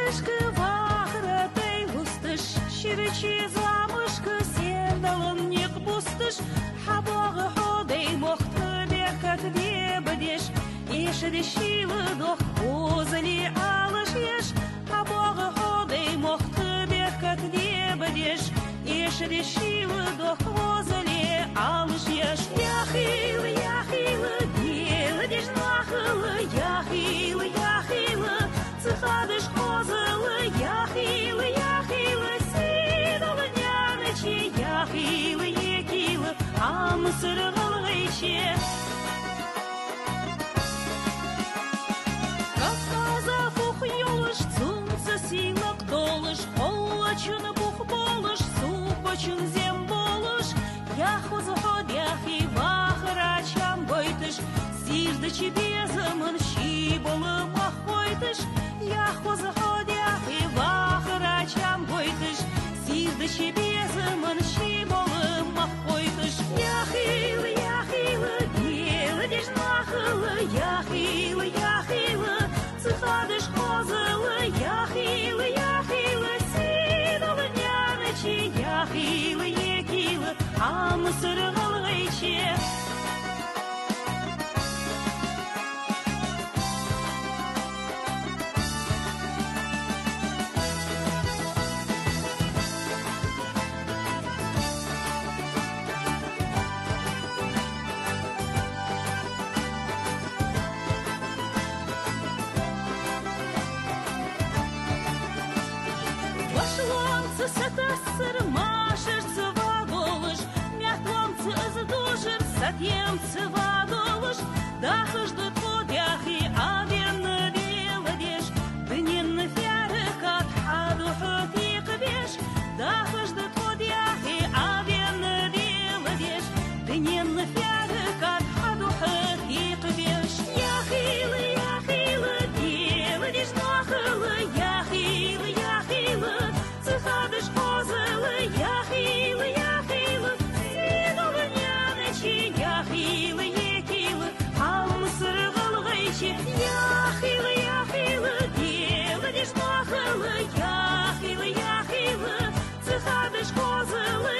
Цыгадышкы вахратай лустыш, ширичи замышкы сендалын нек бустыш, хабағы ходай мохты бекат вебдеш, ешді шивы дох озыли алыш еш, хабағы ходай мохты бекат вебдеш, ешді шивы дох озыли алыш еш. Яхилы, яхилы, делы деш нахылы, яхилы, яхилы, цыгадыш козылы, яхилы, яхилы, сидылы нянычи, яхилы, екилы, амсырғылғайче. Кавказа фух юлыш, цунцы силак долыш, қолачын бух болыш, супачын зем болыш, яхуз ход яхи вахрачам бойтыш, зирдычи безымын шиболым ахойтыш, яхуз ход яхи вахрачам бойтыш, зирдычи безымын шиболым ахойтыш. Яхилы, яхилы, делы деш нахылы, яхилы, яхилы, цыгадыш козылы, яхилы, яхилы, сидылы нянычи, яхилы, екилы, амсырғылғайче. Вашломцы сатасыр машырцы вадолыш, мятломцы ыздужыр сатемцы вадолыш, дахыжды подяхи авенны велыдеш, дыненны фяры кат хадухы тикбеш, дахыжды подяхи авенны велыдеш, дыненны фяры кат хадухы тикбеш. Яхилы, яхилы, делыдеш нахылы, яхилы, яхилы, цыгадыш козылы, яхилы, яхилы, сидылы нянычи, яхилы, екилы, амсырғылғайче. Яхилы, яхилы, делы деш нахылы, яхилы, яхилы, цыгадыш козылы,